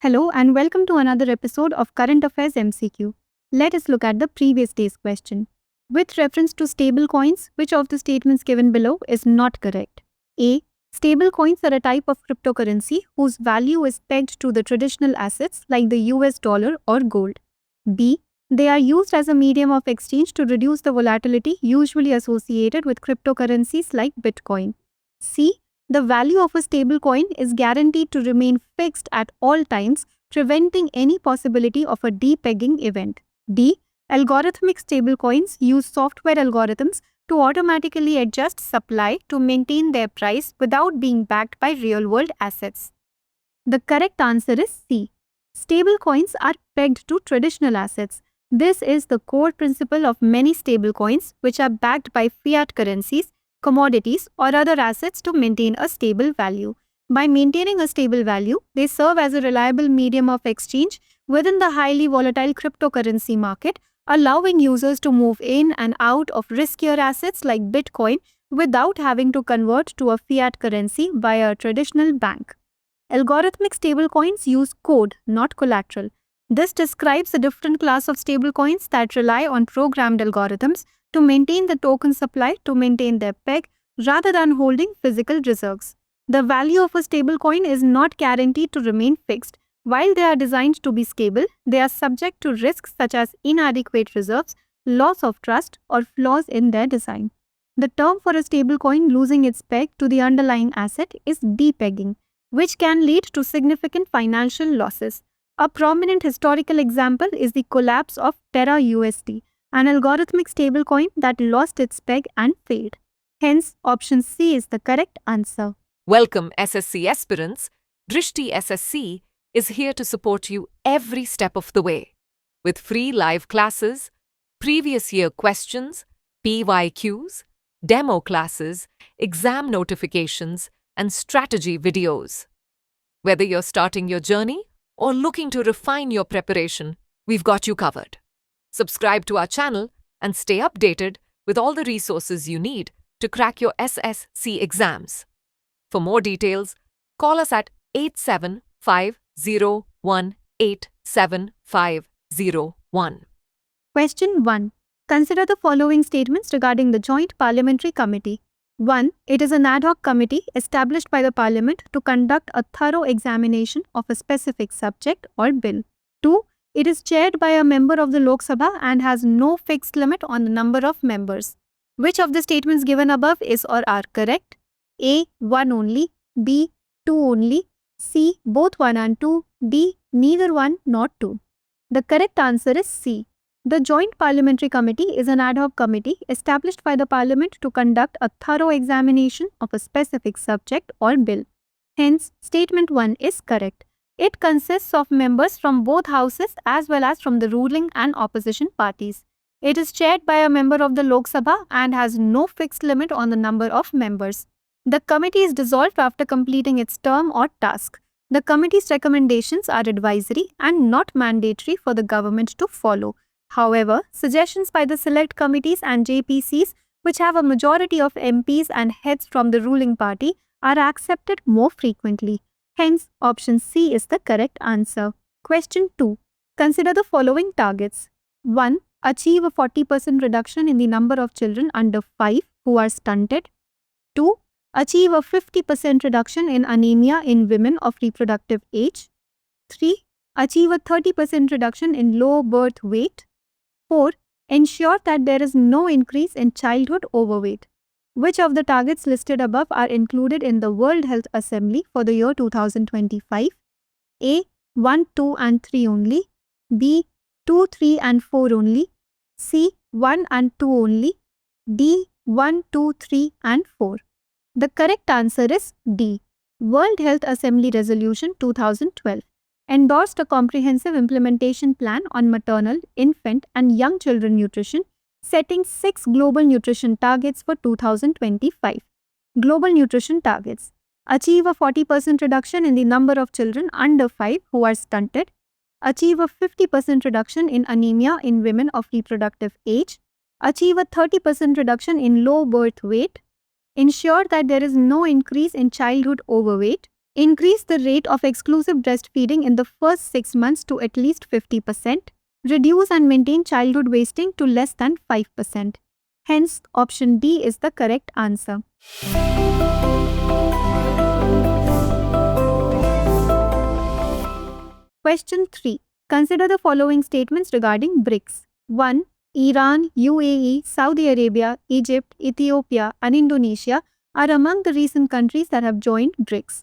Hello and welcome to another episode of Current Affairs MCQ. Let us look at the previous day's question. With reference to stablecoins, which of the statements given below is not correct? A. Stablecoins are a type of cryptocurrency whose value is pegged to the traditional assets like the US dollar or gold. B. They are used as a medium of exchange to reduce the volatility usually associated with cryptocurrencies like Bitcoin. C. The value of a stablecoin is guaranteed to remain fixed at all times, preventing any possibility of a depegging event. D. Algorithmic stablecoins use software algorithms to automatically adjust supply to maintain their price without being backed by real-world assets. The correct answer is C. Stablecoins are pegged to traditional assets. This is the core principle of many stablecoins, which are backed by fiat currencies, commodities, or other assets to maintain a stable value. By maintaining a stable value, they serve as a reliable medium of exchange within the highly volatile cryptocurrency market, allowing users to move in and out of riskier assets like Bitcoin without having to convert to a fiat currency via a traditional bank. Algorithmic stablecoins use code, not collateral. This describes a different class of stablecoins that rely on programmed algorithms to maintain the token supply to maintain their peg rather than holding physical reserves. The value of a stablecoin is not guaranteed to remain fixed. While they are designed to be stable, they are subject to risks such as inadequate reserves, loss of trust, or flaws in their design. The term for a stablecoin losing its peg to the underlying asset is depegging, which can lead to significant financial losses. A prominent historical example is the collapse of Terra USD, an algorithmic stablecoin that lost its peg and failed. Hence, option C is the correct answer. Welcome SSC aspirants. Drishti SSC is here to support you every step of the way. With free live classes, previous year questions, PYQs, demo classes, exam notifications, and strategy videos. Whether you're starting your journey or looking to refine your preparation, we've got you covered. Subscribe to our channel and stay updated with all the resources you need to crack your SSC exams. For more details, call us at 8750187501. Question 1. Consider the following statements regarding the Joint Parliamentary Committee. 1. It is an ad hoc committee established by the Parliament to conduct a thorough examination of a specific subject or bill. 2. It is chaired by a member of the Lok Sabha and has no fixed limit on the number of members. Which of the statements given above is or are correct? A. 1 only. B. 2 only. C. Both 1 and 2. D. Neither 1 nor 2. The correct answer is C. The Joint Parliamentary Committee is an ad hoc committee established by the Parliament to conduct a thorough examination of a specific subject or bill. Hence, statement 1 is correct. It consists of members from both houses as well as from the ruling and opposition parties. It is chaired by a member of the Lok Sabha and has no fixed limit on the number of members. The committee is dissolved after completing its term or task. The committee's recommendations are advisory and not mandatory for the government to follow. However, suggestions by the select committees and JPCs, which have a majority of MPs and heads from the ruling party, are accepted more frequently. Hence, option C is the correct answer. Question 2. Consider the following targets. 1. Achieve a 40% reduction in the number of children under 5 who are stunted. 2. Achieve a 50% reduction in anemia in women of reproductive age. 3. Achieve a 30% reduction in low birth weight. 4. Ensure that there is no increase in childhood overweight. Which of the targets listed above are included in the World Health Assembly for the year 2025? A. 1, 2 and 3 only. B. 2, 3 and 4 only. C. 1 and 2 only. D. 1, 2, 3 and 4. The correct answer is D. World Health Assembly Resolution 2012 endorsed a comprehensive implementation plan on maternal, infant and young children nutrition, setting 6 global nutrition targets for 2025. Global nutrition targets: achieve a 40% reduction in the number of children under 5 who are stunted, achieve a 50% reduction in anemia in women of reproductive age, achieve a 30% reduction in low birth weight, ensure that there is no increase in childhood overweight, Increase the rate of exclusive breastfeeding in the first 6 months to at least 50%. Reduce and maintain childhood wasting to less than 5%. Hence, option D is the correct answer. Question 3. Consider the following statements regarding BRICS. 1. Iran, UAE, Saudi Arabia, Egypt, Ethiopia, and Indonesia are among the recent countries that have joined BRICS.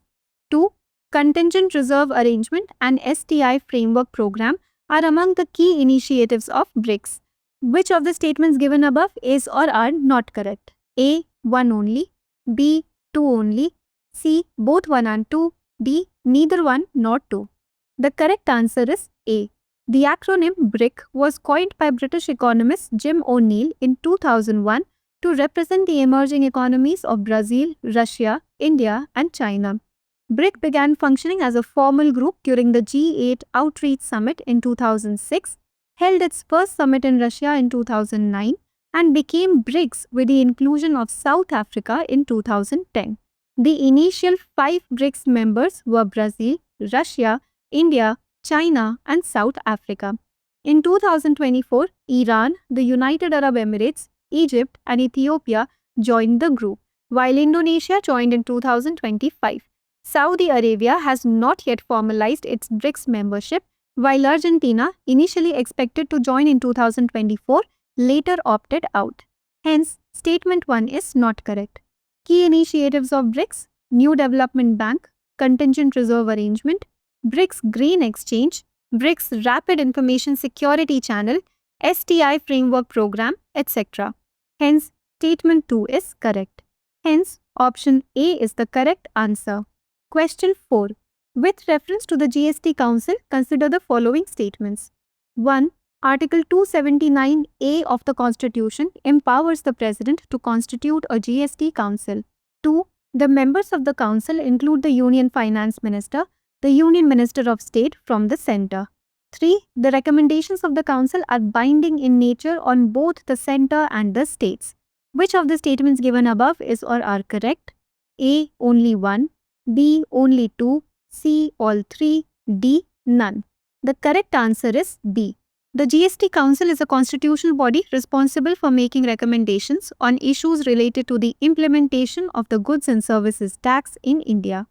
2. Contingent Reserve Arrangement and STI Framework Program are among the key initiatives of BRICS. Which of the statements given above is or are not correct? A. 1 only. B. 2 only. C. Both 1 and 2. D. Neither 1 nor 2. The correct answer is A. The acronym BRIC was coined by British economist Jim O'Neill in 2001 to represent the emerging economies of Brazil, Russia, India, and China. BRIC began functioning as a formal group during the G8 Outreach Summit in 2006, held its first summit in Russia in 2009, and became BRICS with the inclusion of South Africa in 2010. The initial 5 BRICS members were Brazil, Russia, India, China, and South Africa. In 2024, Iran, the United Arab Emirates, Egypt, and Ethiopia joined the group, while Indonesia joined in 2025. Saudi Arabia has not yet formalized its BRICS membership, while Argentina, initially expected to join in 2024, later opted out. Hence, statement 1 is not correct. Key initiatives of BRICS: New Development Bank, Contingent Reserve Arrangement, BRICS Grain Exchange, BRICS Rapid Information Security Channel, STI Framework Program, etc. Hence, statement 2 is correct. Hence, option A is the correct answer. Question 4. With reference to the GST Council, consider the following statements. 1. Article 279A of the Constitution empowers the President to constitute a GST Council. 2. The members of the Council include the Union Finance Minister, the Union Minister of State from the Centre. 3. The recommendations of the Council are binding in nature on both the Centre and the States. Which of the statements given above is or are correct? A. Only 1. B. Only 2. C. All 3. D. None. The correct answer is B. The GST Council is a constitutional body responsible for making recommendations on issues related to the implementation of the Goods and Services Tax in India.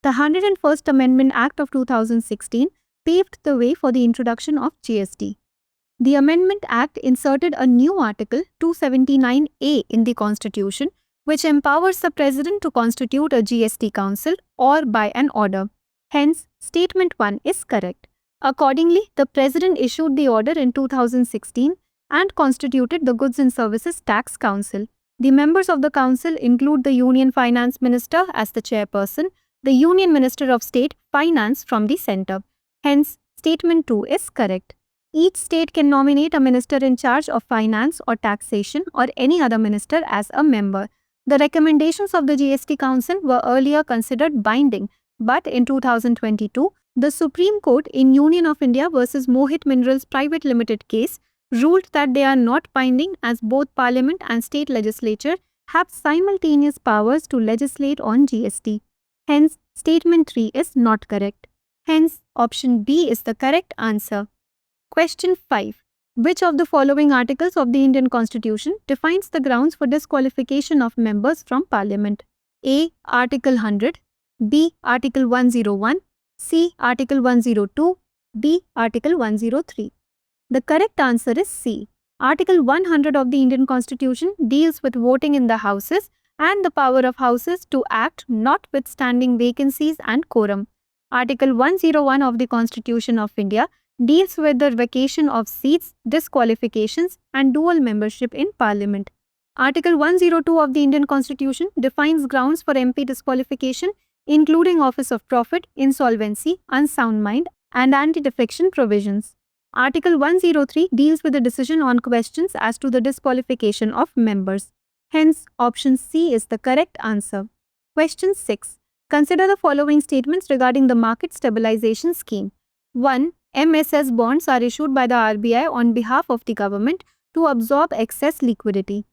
The 101st Amendment Act of 2016 paved the way for the introduction of GST. The Amendment Act inserted a new Article 279A in the Constitution, which empowers the President to constitute a GST Council or by an order. Hence, statement 1 is correct. Accordingly, the President issued the order in 2016 and constituted the Goods and Services Tax Council. The members of the Council include the Union Finance Minister as the chairperson, the Union Minister of State Finance from the Centre. Hence, statement 2 is correct. Each state can nominate a minister in charge of finance or taxation or any other minister as a member. The recommendations of the GST Council were earlier considered binding, but in 2022, the Supreme Court in Union of India versus Mohit Minerals Private Limited case ruled that they are not binding as both Parliament and state legislature have simultaneous powers to legislate on GST. Hence, statement 3 is not correct. Hence, option B is the correct answer. Question 5. Which of the following articles of the Indian Constitution defines the grounds for disqualification of members from Parliament? A. Article 100. B. Article 101. C. Article 102. D. Article 103. The correct answer is C. Article 100 of the Indian Constitution deals with voting in the Houses and the power of Houses to act notwithstanding vacancies and quorum. Article 101 of the Constitution of India deals with the vacation of seats, disqualifications, and dual membership in Parliament. Article 102 of the Indian Constitution defines grounds for MP disqualification, including office of profit, insolvency, unsound mind, and anti-defection provisions. Article 103 deals with the decision on questions as to the disqualification of members. Hence, option C is the correct answer. Question 6. Consider the following statements regarding the market stabilization scheme. 1. MSS bonds are issued by the RBI on behalf of the government to absorb excess liquidity.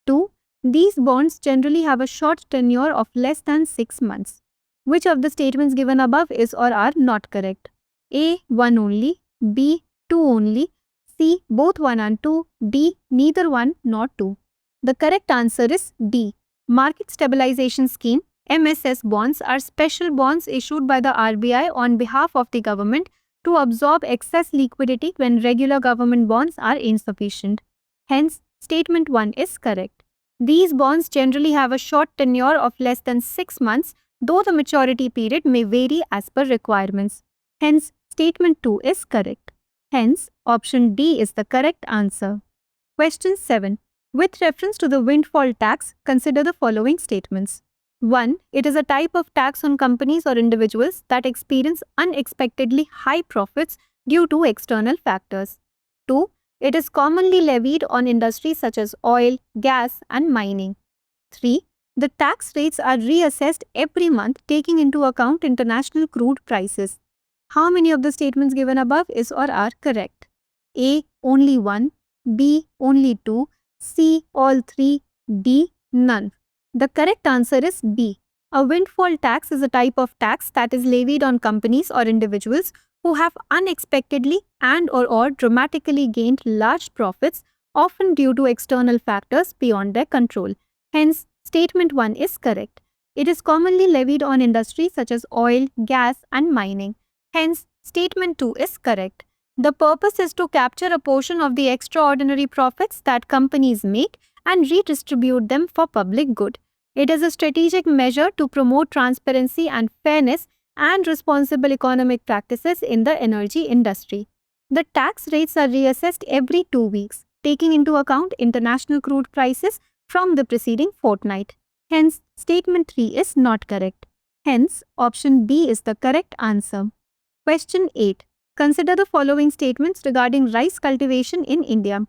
2. These bonds generally have a short tenure of less than 6 months. Which of the statements given above is or are not correct? A. 1 only, B. 2 only, C. both 1 and 2, D. neither 1 nor 2. The correct answer is D. Market Stabilization Scheme (MSS) bonds are special bonds issued by the RBI on behalf of the government to absorb excess liquidity when regular government bonds are insufficient. Hence, statement 1 is correct. These bonds generally have a short tenure of less than 6 months, though the maturity period may vary as per requirements. Hence, statement 2 is correct. Hence, option D is the correct answer. Question 7. With reference to the windfall tax, consider the following statements. 1. It is a type of tax on companies or individuals that experience unexpectedly high profits due to external factors. 2. It is commonly levied on industries such as oil, gas, and mining. 3. The tax rates are reassessed every month taking into account international crude prices. How many of the statements given above is or are correct? A. Only 1, B. Only 2, C. all 3, D. none. The correct answer is B. A windfall tax is a type of tax that is levied on companies or individuals who have unexpectedly and/or dramatically gained large profits, often due to external factors beyond their control. Hence, statement 1 is correct. It is commonly levied on industries such as oil, gas, and mining. Hence, statement 2 is correct. The purpose is to capture a portion of the extraordinary profits that companies make and redistribute them for public good. It is a strategic measure to promote transparency and fairness and responsible economic practices in the energy industry. The tax rates are reassessed every 2 weeks, taking into account international crude prices from the preceding fortnight. Hence, statement 3 is not correct. Hence, option B is the correct answer. Question 8. Consider the following statements regarding rice cultivation in India.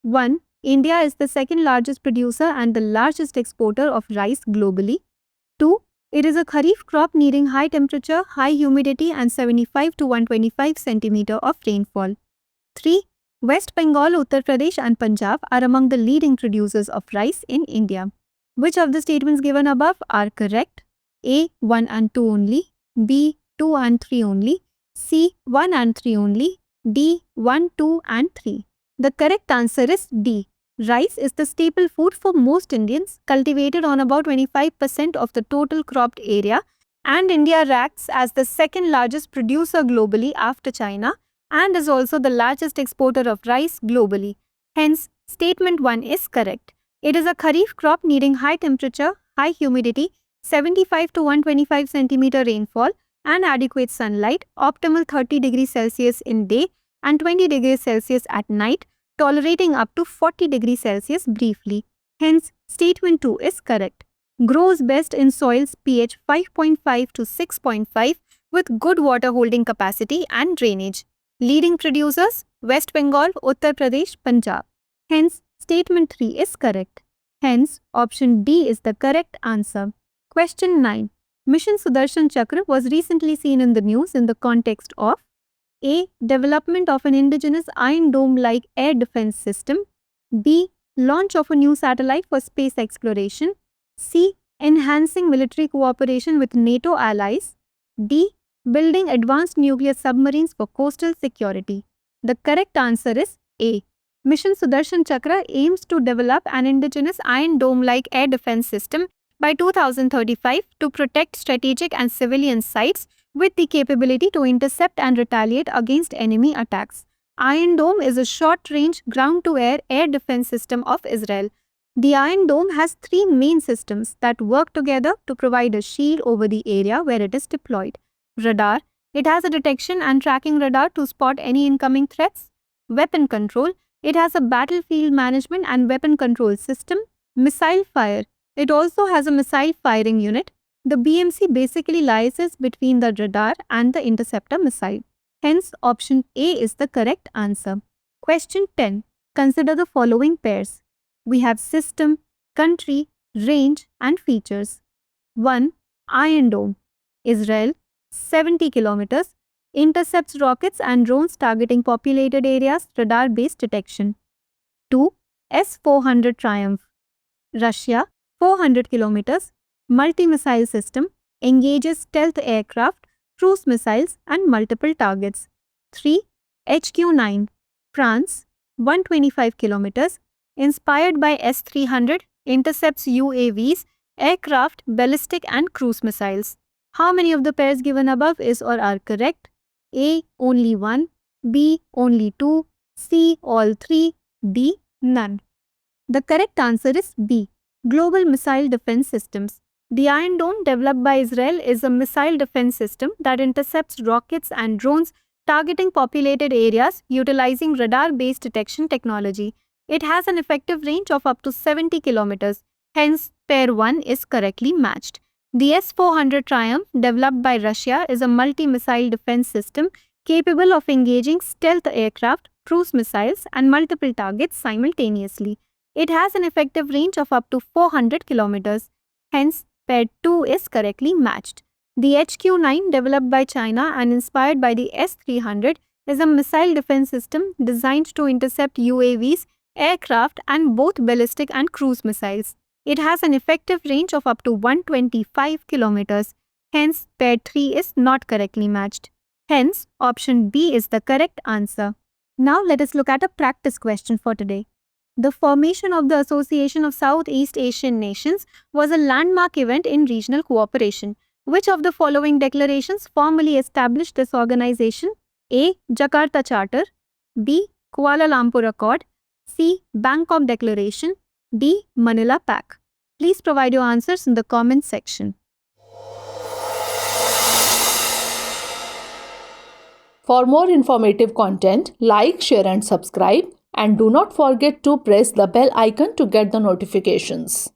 1. India is the second largest producer and the largest exporter of rice globally. 2. It is a kharif crop needing high temperature, high humidity and 75 to 125 cm of rainfall. 3. West Bengal, Uttar Pradesh and Punjab are among the leading producers of rice in India. Which of the statements given above are correct? A. 1 and 2 only, B. 2 and 3 only, C. 1 and 3 only, D. 1, 2 and 3. The correct answer is D. Rice is the staple food for most Indians, cultivated on about 25% of the total cropped area, and India ranks as the second largest producer globally after China and is also the largest exporter of rice globally. Hence, statement 1 is correct. It is a kharif crop needing high temperature, high humidity, 75 to 125 cm rainfall, and adequate sunlight, optimal 30 degrees Celsius in day and 20 degrees Celsius at night, tolerating up to 40 degrees Celsius briefly. Hence, statement 2 is correct. Grows best in soils pH 5.5 to 6.5 with good water holding capacity and drainage. Leading producers: West Bengal, Uttar Pradesh, Punjab. Hence, statement 3 is correct. Hence, option D is the correct answer. Question 9. Mission Sudarshan Chakra was recently seen in the news in the context of A. Development of an indigenous Iron Dome-like air defense system, B. Launch of a new satellite for space exploration, C. Enhancing military cooperation with NATO allies, D. Building advanced nuclear submarines for coastal security. The correct answer is A. Mission Sudarshan Chakra aims to develop an indigenous Iron Dome-like air defense system by 2035 to protect strategic and civilian sites with the capability to intercept and retaliate against enemy attacks. Iron Dome is a short-range ground-to-air air defense system of Israel. The Iron Dome has 3 main systems that work together to provide a shield over the area where it is deployed. Radar. It has a detection and tracking radar to spot any incoming threats. Weapon control. It has a battlefield management and weapon control system. Missile fire. It also has a missile firing unit. The BMC basically liaises between the radar and the interceptor missile. Hence, option A is the correct answer. Question 10. Consider the following pairs. We have system, country, range, and features. 1. Iron Dome. Israel, 70 kilometers, intercepts rockets and drones targeting populated areas, radar-based detection. 2. S-400 Triumph. Russia, 400 kilometers, multi-missile system, engages stealth aircraft, cruise missiles, and multiple targets? 3. HQ-9, France, 125 kilometers, inspired by S-300, intercepts UAVs, aircraft, ballistic, and cruise missiles. How many of the pairs given above is or are correct? A. Only 1, B. Only 2, C. All 3, D. None. The correct answer is B. Global Missile Defense Systems. The Iron Dome, developed by Israel, is a missile defense system that intercepts rockets and drones targeting populated areas utilizing radar-based detection technology. It has an effective range of up to 70 kilometers. Hence, pair 1 is correctly matched. The S-400 Triumph, developed by Russia, is a multi-missile defense system capable of engaging stealth aircraft, cruise missiles, and multiple targets simultaneously. It has an effective range of up to 400 kilometers. Hence, pair 2 is correctly matched. The HQ-9, developed by China and inspired by the S-300, is a missile defense system designed to intercept UAVs, aircraft, and both ballistic and cruise missiles. It has an effective range of up to 125 kilometers. Hence, pair 3 is not correctly matched. Hence, option B is the correct answer. Now let us look at a practice question for today. The formation of the Association of Southeast Asian Nations was a landmark event in regional cooperation. Which of the following declarations formally established this organization? A. Jakarta Charter, B. Kuala Lumpur Accord, C. Bangkok Declaration, D. Manila Pact. Please provide your answers in the comment section. For more informative content, like, share and subscribe, and do not forget to press the bell icon to get the notifications.